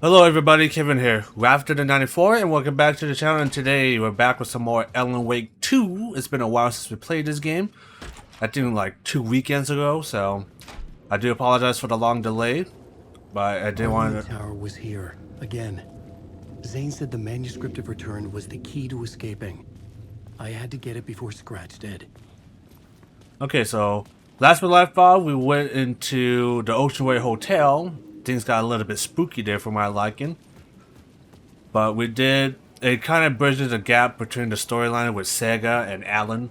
Hello everybody, Kevin here, Rafter94, and welcome back to the channel. And today we're back with some more Alan Wake 2. It's been a while since we played this game. I think like 2 weekends ago, so I do apologize for the long delay, but I didn't want Parliament to... Tower was here, again. Zane said the manuscript of return was the key to escaping. I had to get it before Scratch did. Okay, so last we left off, we went into the Oceanway Hotel. Things got a little bit spooky there for my liking. But we did... It kind of bridges the gap between the storyline with Sega and Alan,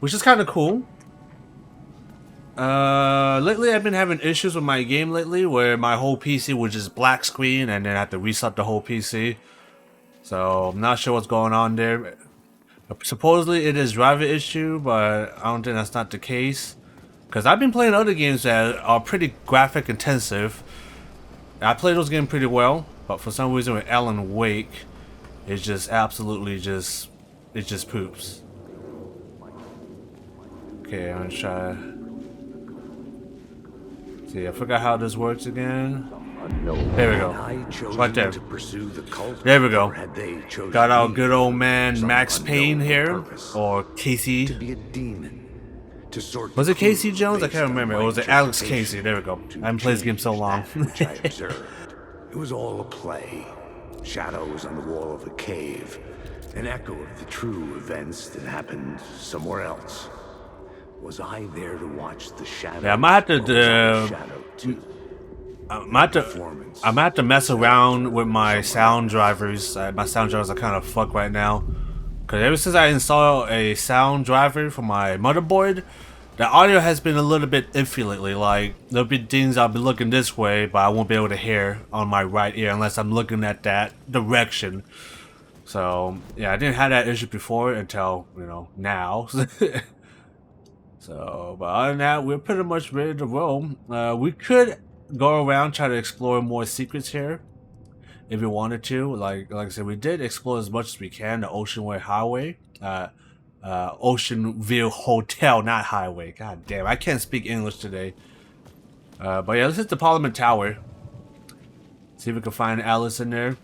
which is kind of cool. Lately I've been having issues with my game lately where my whole PC would just black screen and then I have to reset the whole PC. So I'm not sure what's going on there. Supposedly it is driver issue, but I don't think that's not the case. Because I've been playing other games that are pretty graphic intensive. I play those games pretty well, but for some reason with Alan Wake, it's just absolutely just, it just poops. Okay, I'm gonna try. See, I forgot how this works again. There we go. Right there. There we go. Got our good old man Max Payne here, or Casey. Was it Casey Jones? I can't remember. Or was it Alex Casey? There we go. I haven't played this game so long. It was all a play. Shadows on the wall of the cave. An echo of the true events that happened somewhere else. Was I there to watch the shadow? Yeah, I might have to. I might have to mess around with my sound drivers. My sound drivers are kind of fucked right now. Cause ever since I installed a sound driver for my motherboard, the audio has been a little bit iffy lately. Like there'll be things I'll be looking this way, but I won't be able to hear on my right ear unless I'm looking at that direction. So yeah, I didn't have that issue before until now. So, but other than that, we're pretty much ready to roll. We could go around try to explore more secrets here if we wanted to. Like I said, we did explore as much as we can the Oceanway Highway, Ocean View Hotel, not Highway. God damn, I can't speak English today. But yeah, let's hit the Parliament Tower. See if we can find Alice in there.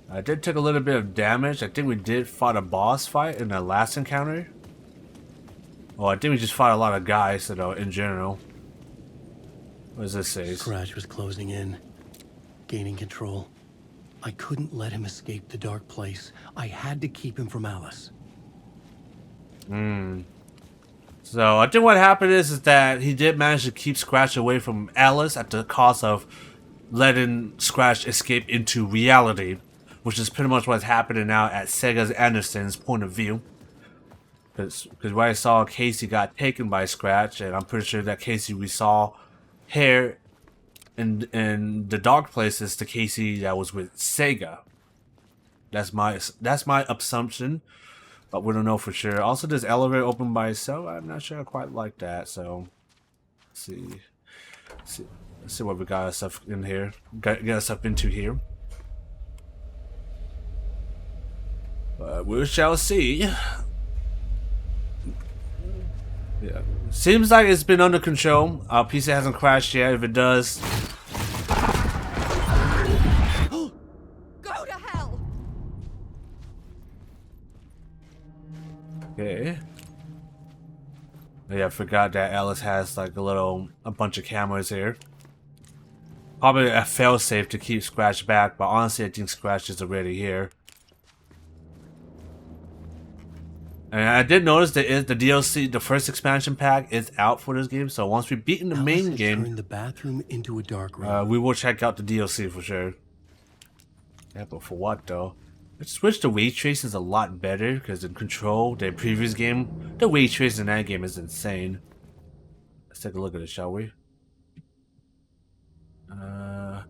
I did take a little bit of damage. I think we did fight a boss fight in the last encounter. Well, I think we just fought a lot of guys, in general. What does this say? Scratch was closing in, gaining control. I couldn't let him escape the dark place. I had to keep him from Alice. So I think what happened is that he did manage to keep Scratch away from Alice at the cost of letting Scratch escape into reality, which is pretty much what's happening now at Sega's Anderson's point of view. Because where I saw Casey got taken by Scratch, and I'm pretty sure that Casey we saw here in the dark place is the Casey that was with Sega. That's my assumption, but we don't know for sure. Also, this elevator opened by itself. I'm not sure I quite like that. So, let's see what we got ourselves in here. Get ourselves into here. But we shall see. Yeah. Seems like it's been under control. Our PC hasn't crashed yet. If it does, Go to hell! okay. Yeah, I forgot that Alice has like a bunch of cameras here. Probably a failsafe to keep Scratch back, but honestly I think Scratch is already here. And I did notice that the DLC, the first expansion pack, is out for this game. So once we've beaten the main game, turned the bathroom into a dark room. we will check out the DLC for sure. Yeah, but for what though? Let's switch to ray tracing is a lot better because in Control, the previous game, the ray tracing in that game is insane. Let's take a look at it, shall we? I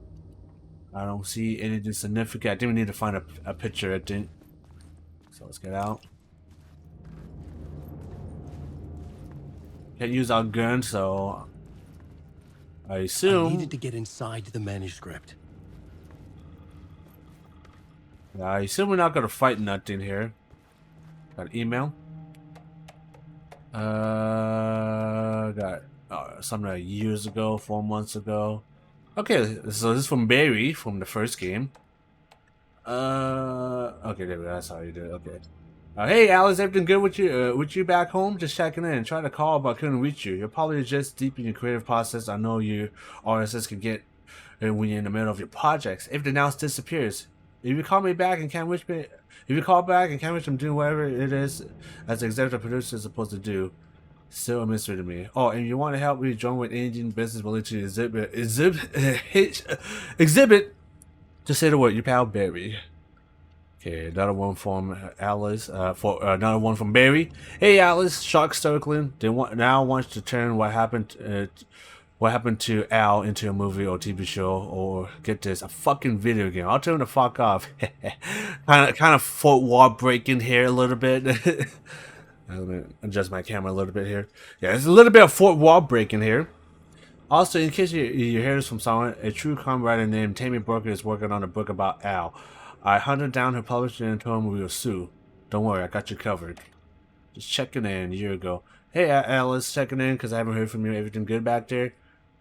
don't see anything significant. I think we need to find a picture. I think. So let's get out. Can't use our gun, so I assume. I needed to get inside the manuscript. Yeah, I assume we're not gonna fight nothing here. Got an email. Got something like years ago, 4 months ago. Okay, so this is from Barry from the first game. Okay, there we go. That's how you do it. Okay. Hey, Alice, everything good with you? With you back home? Just checking in. Tried to call, but couldn't reach you. You're probably just deep in your creative process. I know you RSS can get when you're in the middle of your projects. Everything else disappears. If you call me back and can't reach me, if you call back and can't reach, I'm doing whatever it is as the executive producer is supposed to do. Still a mystery to me. Oh, and you want to help me join with anything business related to exhibit. Just say the word. You pal Barry. Okay, another one from Alice. Another one from Barry. Hey, Alice, Shark Sterling. Now wants to turn what happened to Al into a movie or TV show, or get this, a fucking video game. I'll turn the fuck off. kind of fourth wall breaking here a little bit. Let me adjust my camera a little bit here. Yeah, there's a little bit of fourth wall breaking here. Also, in case you hear this from someone, a true crime writer named Tammy Brooker is working on a book about Al. I hunted down her publisher and told him we will sue. Don't worry, I got you covered. Just checking in a year ago. Hey, Alice, checking in because I haven't heard from you. Everything good back there?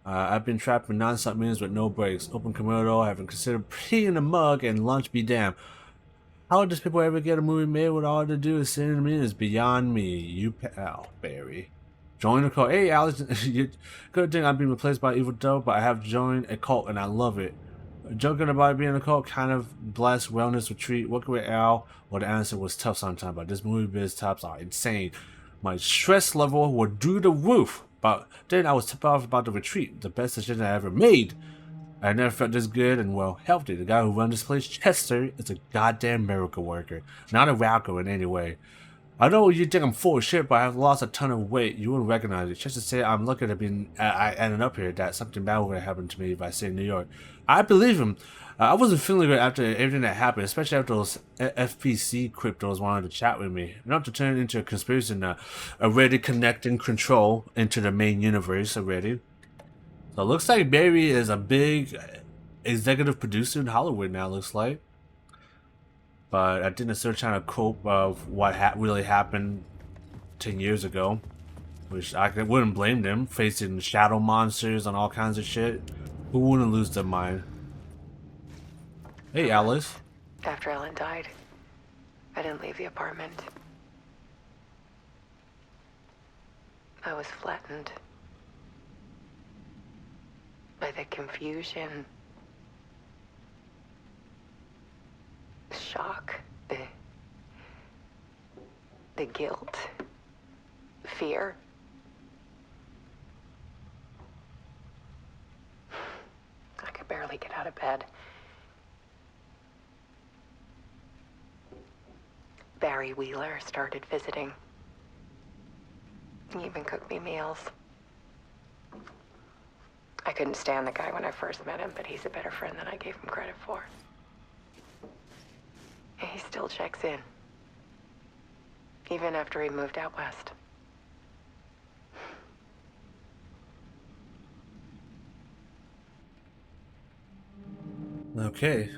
I've been trapped in non-stop meetings with no breaks. Open Komodo, I haven't considered peeing a mug, and lunch be damned. How does people ever get a movie made with all to do is sitting in the meetings? Beyond me. You pal, Barry. Join the cult. Hey, Alex, good thing I've been replaced by Evil Doe, but I have joined a cult and I love it. Joking about being a cult, kind of blessed wellness retreat. Working with Al, well, the answer was tough sometimes, but this movie biz tops are insane. My stress level would do the roof, but then I was tipped off about the retreat, the best decision I ever made. I never felt this good and, well, healthy. The guy who runs this place, Chester, is a goddamn miracle worker, not a wacko in any way. I know you think I'm full of shit, but I've lost a ton of weight. You wouldn't recognize it. Just to say I'm lucky to be I ended up here, that something bad would have happened to me if I stayed in New York. I believe him. I wasn't feeling good after everything that happened, especially after those FPC cryptos wanted to chat with me. Not to turn into a conspiracy now. Already connecting control into the main universe already. So it looks like Barry is a big executive producer in Hollywood now, looks like. But I did a search trying to cope of what really happened 10 years ago, which wouldn't blame them, facing shadow monsters and all kinds of shit. Who wouldn't lose their mind? Hey, Alice. After Ellen died, I didn't leave the apartment. I was flattened by the confusion, shock, the guilt, fear. I could barely get out of bed. Barry Wheeler started visiting. He even cooked me meals. I couldn't stand the guy when I first met him, but he's a better friend than I gave him credit for. And he still checks in, even after he moved out west. Okay.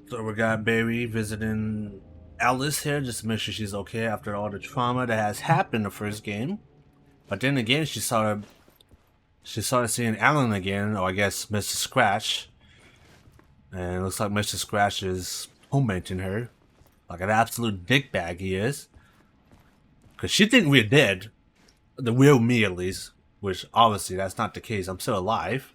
So we got Barry visiting Alice here just to make sure she's okay after all the trauma that has happened in the first game. But then again, she started seeing Alan again, or I guess Mr. Scratch. And it looks like Mr. Scratch is tormenting her. Like an absolute dickbag he is. Because she thinks we're dead. The real me, at least. Which, obviously, that's not the case. I'm still alive.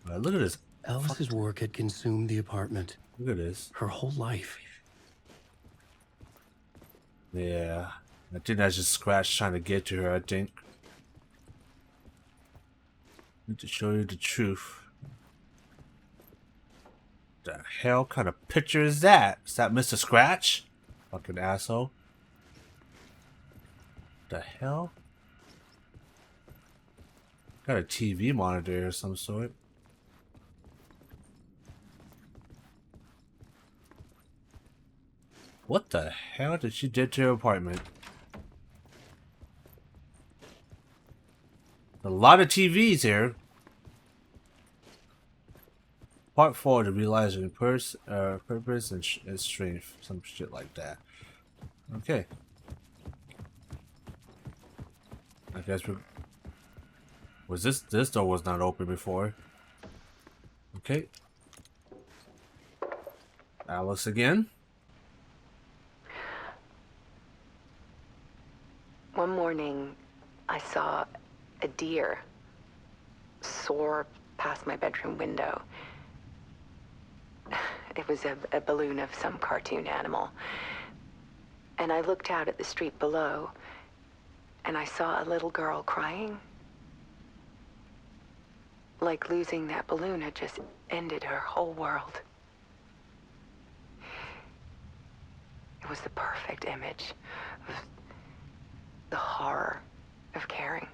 But look at this. Alice's work had consumed the apartment. Look at this. Her whole life. Yeah. I think that's just Scratch trying to get to her, I think. Need to show you the truth. The hell kind of picture is that? Is that Mr. Scratch? Fucking asshole. The hell? Got a TV monitor of some sort. What the hell did she do to her apartment? A lot of TVs here. Part 4 to realizing purpose and strength. Some shit like that. Okay. I guess we... Was this door was not open before. Okay. Alice again. One morning, I saw a deer soar past my bedroom window. It was a balloon of some cartoon animal. And I looked out at the street below, and I saw a little girl crying. Like losing that balloon had just ended her whole world. It was the perfect image of the horror of caring.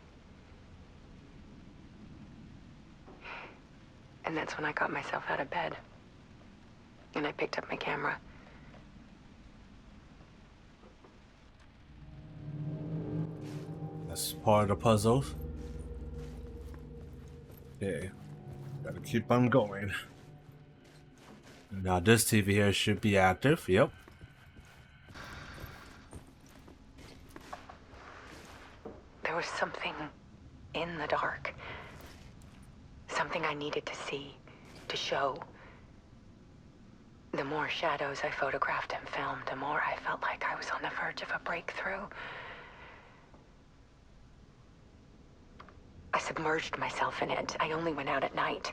And that's when I got myself out of bed. And I picked up my camera. That's part of the puzzle. Okay. Gotta keep on going. Now this TV here should be active. Yep. There was something in the dark. Something I needed to see, to show. The more shadows I photographed and filmed, the more I felt like I was on the verge of a breakthrough. I submerged myself in it. I only went out at night.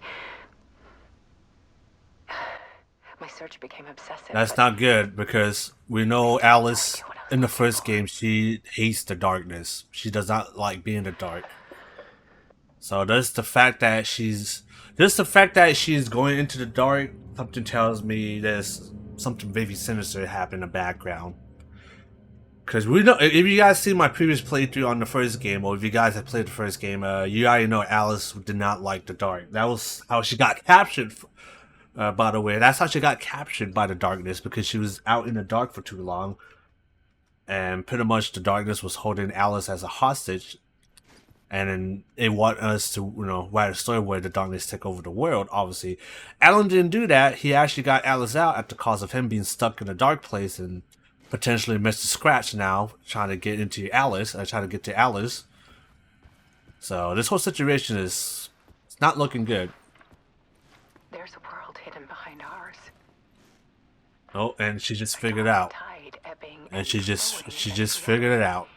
My search became obsessive. That's not good because we know Alice in the first game, she hates the darkness. She does not like being in the dark. So just the fact that she's going into the dark, something tells me there's something very sinister happening in the background. Because we know, if you guys see my previous playthrough on the first game, or if you guys have played the first game, you already know Alice did not like the dark. That was how she got captured. By the way, that's how she got captured by the darkness, because she was out in the dark for too long, and pretty much the darkness was holding Alice as a hostage. And then they want us to, write a story where the darkness take over the world. Obviously, Alan didn't do that. He actually got Alice out at the cost of him being stuck in a dark place and potentially Mr. Scratch now trying to get into Alice, trying to get to Alice. So this whole situation is not looking good. There's a world hidden behind ours. Oh, and she just figured it out. And she just figured it out.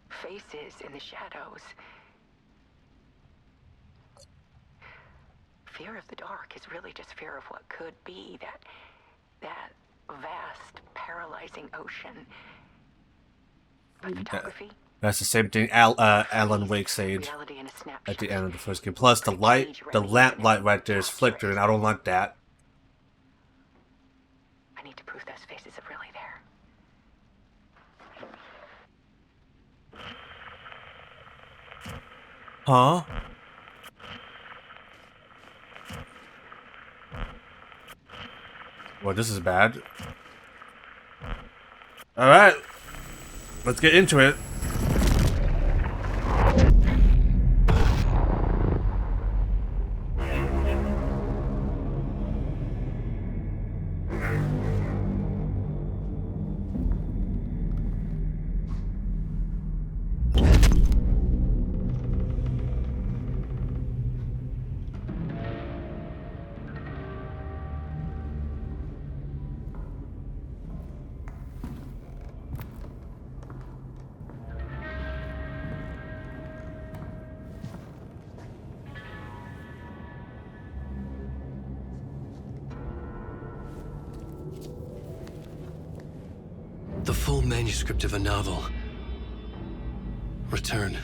Faces in the shadows. Fear of the dark is really just fear of what could be, that vast, paralyzing ocean. But photography? That's the same thing Alan Wake said at the end of the first game. Plus the lamp light right there is flickering. I don't like that. I need to prove those faces are really there. Huh? Well, this is bad. Alright. Let's get into it. The full manuscript of a novel. Return.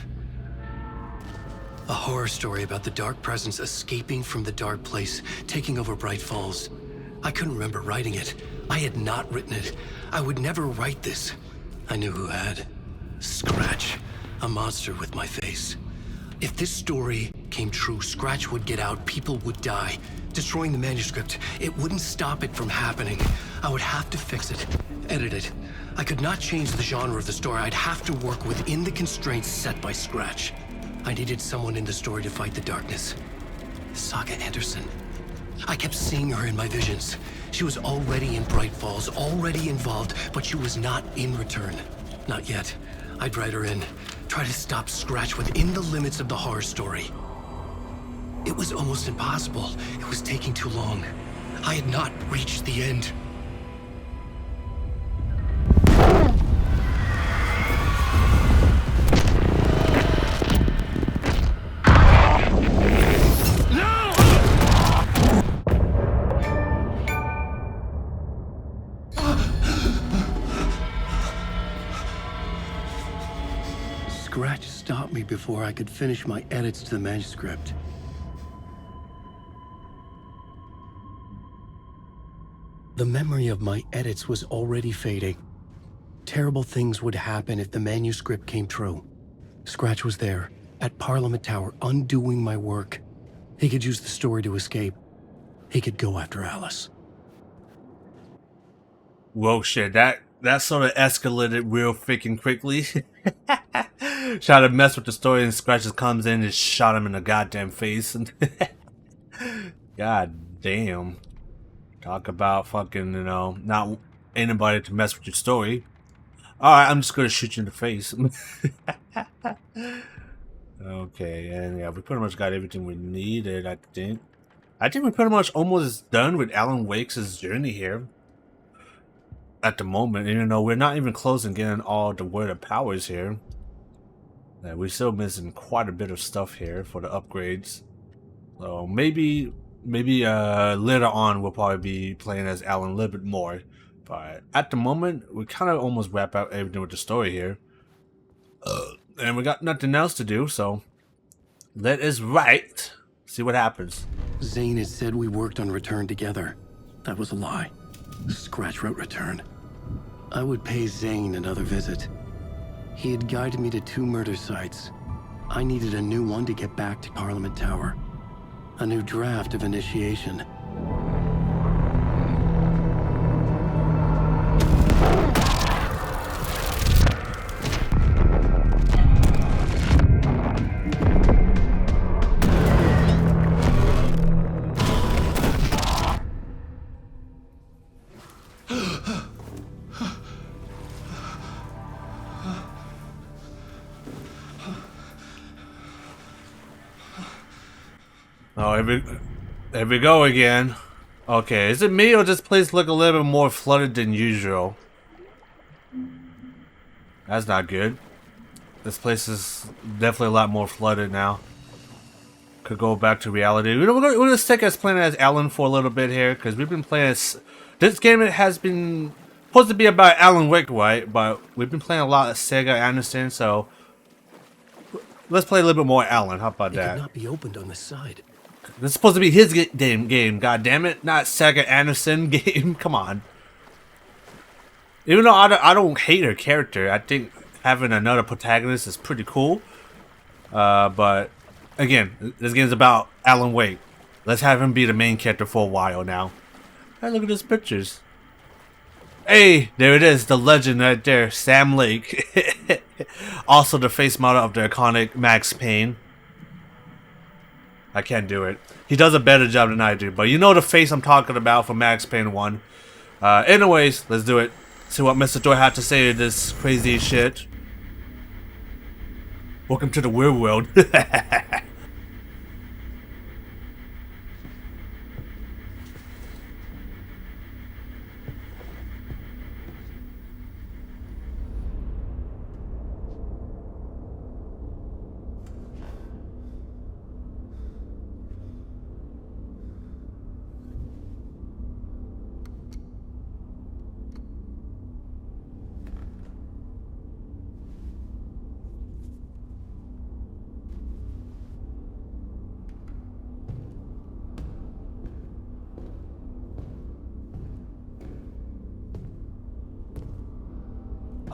A horror story about the dark presence escaping from the dark place, taking over Bright Falls. I couldn't remember writing it. I had not written it. I would never write this. I knew who had. Scratch. A monster with my face. If this story came true, Scratch would get out, people would die. Destroying the manuscript, it wouldn't stop it from happening. I would have to fix it, edit it. I could not change the genre of the story. I'd have to work within the constraints set by Scratch. I needed someone in the story to fight the darkness. Saga Anderson. I kept seeing her in my visions. She was already in Bright Falls, already involved, but she was not in Return. Not yet. I'd write her in. Try to stop Scratch within the limits of the horror story. It was almost impossible. It was taking too long. I had not reached the end. Scratch stopped me before I could finish my edits to the manuscript. The memory of my edits was already fading. Terrible things would happen if the manuscript came true. Scratch was there, at Parliament Tower, undoing my work. He could use the story to escape. He could go after Alice. Whoa, shit, that sort of escalated real freaking quickly. Try to mess with the story and Scratch just comes in and shot him in the goddamn face. God damn. Talk about fucking, you know, not anybody to mess with your story. Alright, I'm just gonna shoot you in the face. Okay, and yeah, we pretty much got everything we needed, I think. I think we're pretty much almost done with Alan Wake's journey here. At the moment, even though we're not even close to getting all the word of powers here. We're still missing quite a bit of stuff here for the upgrades. So maybe later on we'll probably be playing as Alan a little bit more. But at the moment, we kind of almost wrap out everything with the story here. And we got nothing else to do, so let us write. See what happens. Zane had said we worked on Return together. That was a lie. Scratch wrote Return. I would pay Zane another visit. He had guided me to 2 murder sites. I needed a new one to get back to Parliament Tower. A new draft of initiation. Oh, here we go again. Okay, is it me or does this place look a little bit more flooded than usual? That's not good. This place is definitely a lot more flooded now. Could go back to reality. You know, we're gonna stick as playing as Alan for a little bit here because we've been playing as this game. It has been supposed to be about Alan Wake, right? But we've been playing a lot of Sega Anderson, so let's play a little bit more Alan. How about It that? could not be opened on this side. This is supposed to be his game, god damn it, not Sega Anderson game. Come on. Even though I don't hate her character, I think having another protagonist is pretty cool. But again, this game's about Alan Wake. Let's have him be the main character for a while now. Hey, look at those pictures. Hey, there it is, the legend right there, Sam Lake. Also the face model of the iconic Max Payne. I can't do it. He does a better job than I do, but you know the face I'm talking about for Max Payne 1. Anyways, let's do it. See what Mr. Joy had to say to this crazy shit. Welcome to the weird world.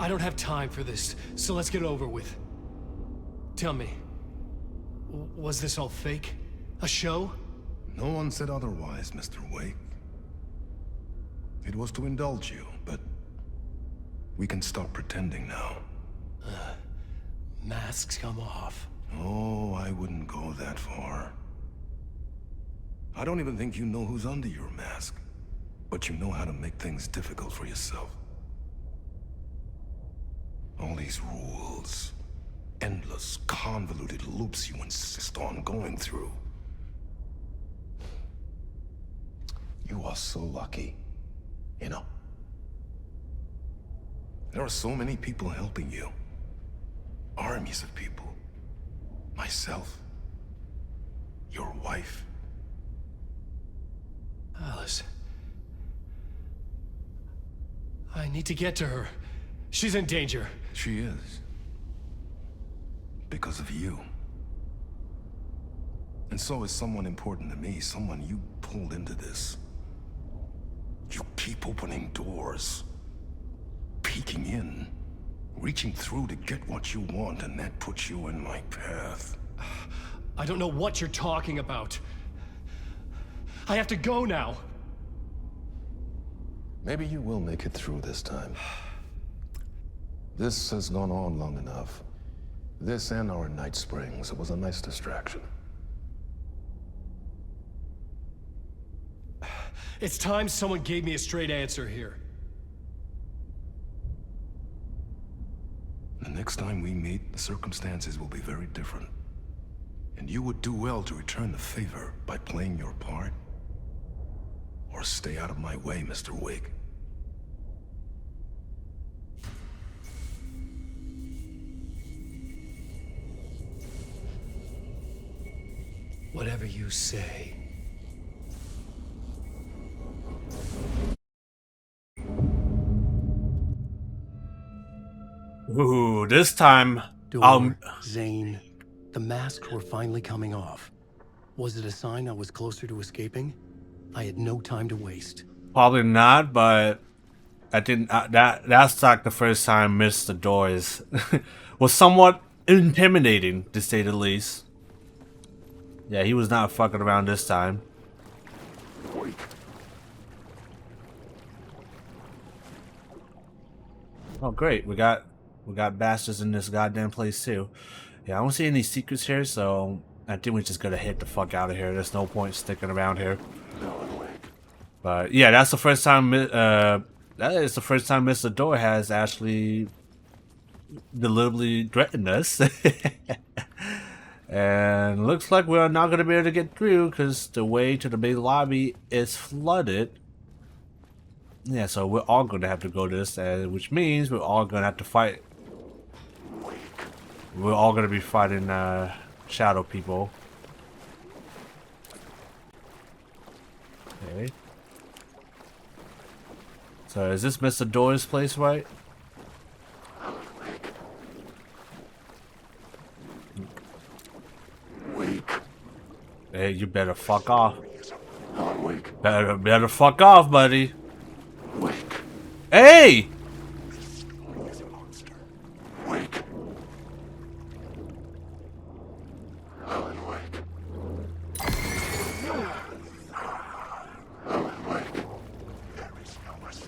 I don't have time for this, so let's get it over with. Tell me, was this all fake? A show? No one said otherwise, Mr. Wake. It was to indulge you, but we can stop pretending now. Masks come off. Oh, I wouldn't go that far. I don't even think you know who's under your mask, but you know how to make things difficult for yourself. All these rules, endless, convoluted loops you insist on going through. are so lucky. You know? There are so many people helping you. Armies of people. Myself. Your wife. Alice. I need to get to her. She's in danger. She is. Because of you. And so is someone important to me, someone you pulled into this. You keep opening doors. Peeking in. Reaching through to get what you want, and that puts you in my path. I don't know what you're talking about. I have to go now. Maybe you will make it through this time. This has gone on long enough. This and our night springs. It was a nice distraction. It's time someone gave me a straight answer here. The next time we meet, the circumstances will be very different. And you would do well to return the favor by playing your part. Or stay out of my way, Mr. Wig. Whatever you say. Ooh, this time, Door, Zane, the masks were finally coming off. Was it a sign I was closer to escaping? I had no time to waste. probably not, but I didn't. That's like the first time Mr. Doors was somewhat intimidating, to say the least. Yeah, he was not fucking around this time. Oh, great! We got bastards in this goddamn place too. Yeah, I don't see any secrets here, so I think we just gotta hit the fuck out of here. There's no point sticking around here. But yeah, that's the first time. That is the first time Mr. Door has actually deliberately threatened us. And looks like we're not gonna be able to get through because the way to the main lobby is flooded. Yeah, so we're all gonna have to go this, which means we're all gonna have to fight. We're all gonna be fighting shadow people. Okay. So is this Mr. Door's place, right? Hey, you better fuck off. Better fuck off, buddy. Hey!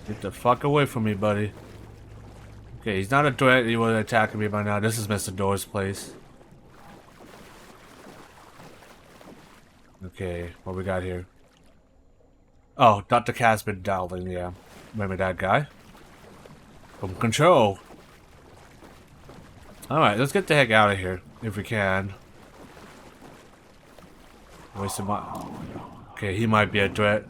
Get the fuck away from me, buddy. Okay, he's not a threat. He wasn't attacking me by now. This is Mr. Door's place. Okay, what we got here? Oh, Dr. Casper Dowling, yeah. Remember that guy? From Control. Alright, let's get the heck out of here, if we can. Wasting my... Okay, he might be a threat.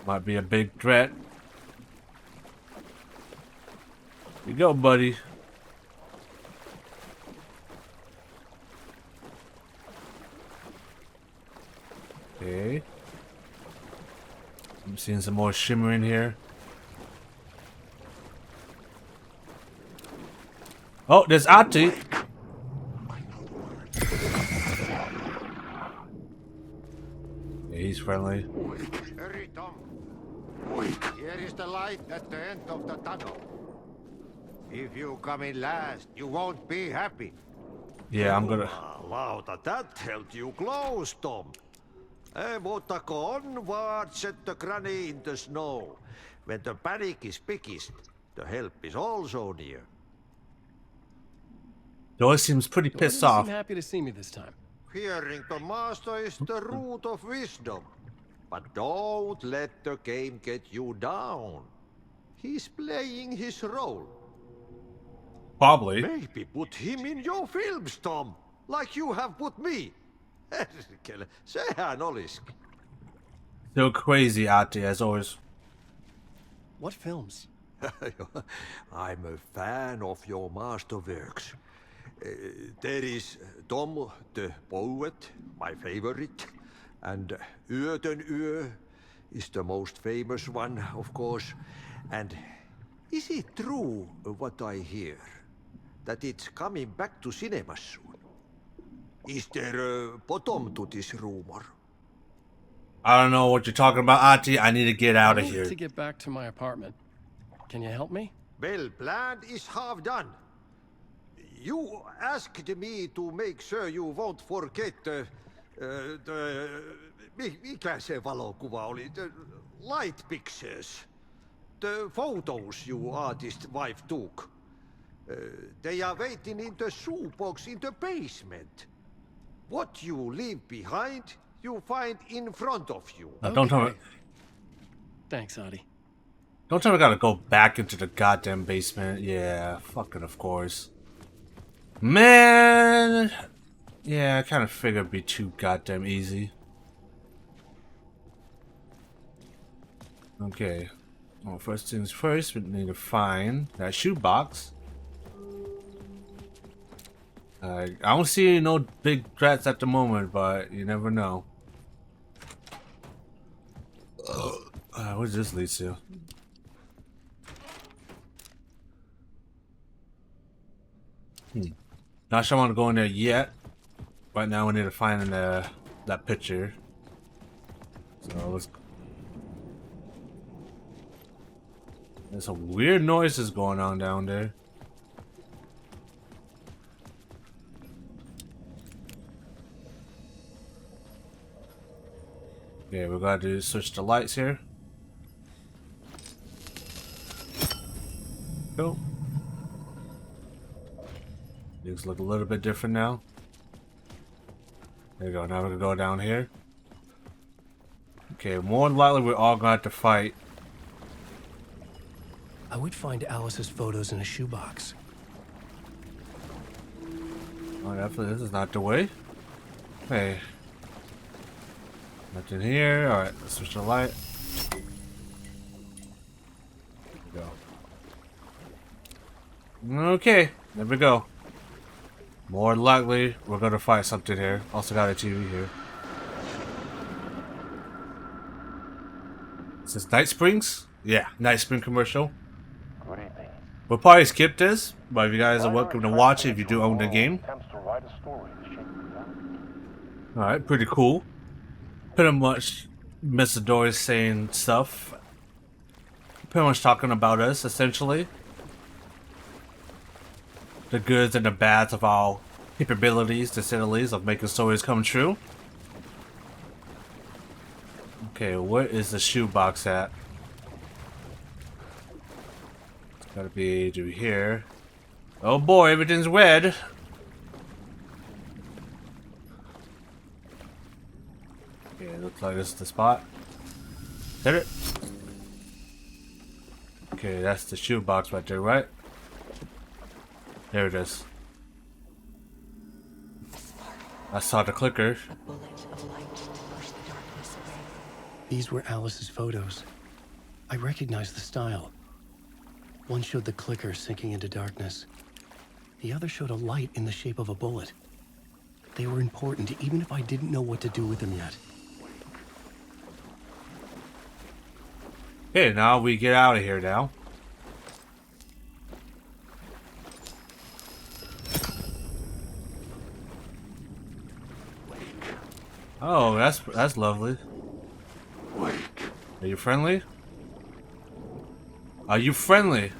Might be a big threat. Here you go, buddy. Okay. I'm seeing some more shimmering here. Oh, there's Ati. Yeah, he's friendly. Hurry, Tom. Here is the light at the end of the tunnel. If you come in last, you won't be happy. Yeah, I'm gonna... Lauta, that held you close, Tom. Mutta onward, said the granny in the snow. When the panic is biggest, the help is also near. Doyle seems pretty pissed Doesn't off. seem happy to see me this time. Hearing the master is the root of wisdom. But don't let the game get you down. He's playing his role. Probably. Maybe put him in your films, Tom. Like you have put me. Perkele, sehän olisikin. Still crazy out there as always. What films? I'm a fan of your masterworks. There is Tom the Poet, my favorite, and Yöten Yö is the most famous one, of course. And is it true what I hear, that it's coming back to cinemas soon? Is there a bottom to this rumor? I don't know what you're talking about, Ati. I need to get out of I need here. to get back to my apartment. Can you help me? Well, plan is half done. You asked me to make sure you won't forget mikä se valokuva oli? The light pictures. The photos your artist wife took. They are waiting in the shoebox in the basement. What you leave behind, you find in front of you. Don't tell me. Thanks, Adi. Don't tell me I gotta go back into the goddamn basement. Yeah, fucking of course. Man! Yeah, I kind of figured it'd be too goddamn easy. Okay. Well, first things first, we need to find that shoebox. I don't see no big threats at the moment, but you never know. What does this lead to? Not sure I want to go in there yet. Right now we need to find that picture. So let's... There's some weird noises going on down there. Okay, we gotta do switch the lights here. Cool. Things look a little bit different now. There you go. Now we're gonna go down here. Okay, more than likely we're all gonna have to fight. I would find Alice's photos in a shoebox. Oh, definitely this is not the way. Hey. Nothing here. Alright, let's switch the light. There we go. Okay, there we go. More than likely, we're gonna find something here. Also got a TV here. Is this Night Springs? Yeah, Night Spring commercial. We'll probably skip this, but if you guys are welcome to watch it if you do own the game. Alright, pretty cool. Pretty much Mr. Doris saying stuff. Pretty much talking about us, essentially. The goods and the bads of our capabilities, to say the least, of making stories come true. Okay, where is the shoebox at? It's gotta be through here. Oh boy, everything's red. Okay, looks like this is the spot. Hit it. Okay, that's the shoebox right there, right? There it is. I saw the clicker. These were Alice's photos. I recognized the style. One showed the clicker sinking into darkness. The other showed a light in the shape of a bullet. They were important, even if I didn't know what to do with them yet. Okay, now we get out of here now. Oh, that's lovely. Are you friendly? Are you friendly?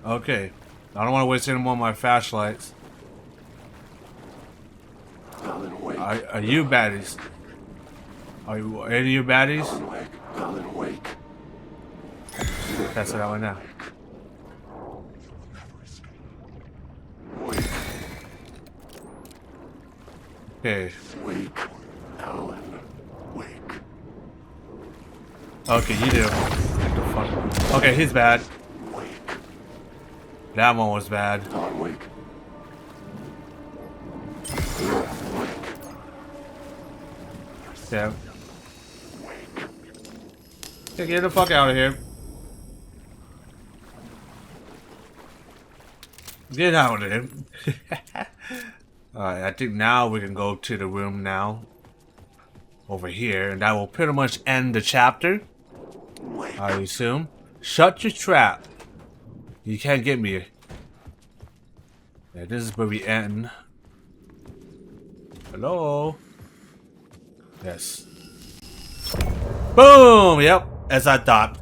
Okay. I don't want to waste any more of my flashlights. Are you baddies? Are you any of you baddies? That's it out now. Okay. Wake, Alan. Wake. Okay, you do. What the fuck? Okay, he's bad. Wake. That one was bad. Alan, wake. Yeah. Okay, get the fuck out of here. Get out of here. Alright, I think now we can go to the room now. Over here, and that will pretty much end the chapter. I assume. Shut your trap. You can't get me. Yeah, this is where we end. Hello? Yes. Boom! Yep, as I thought.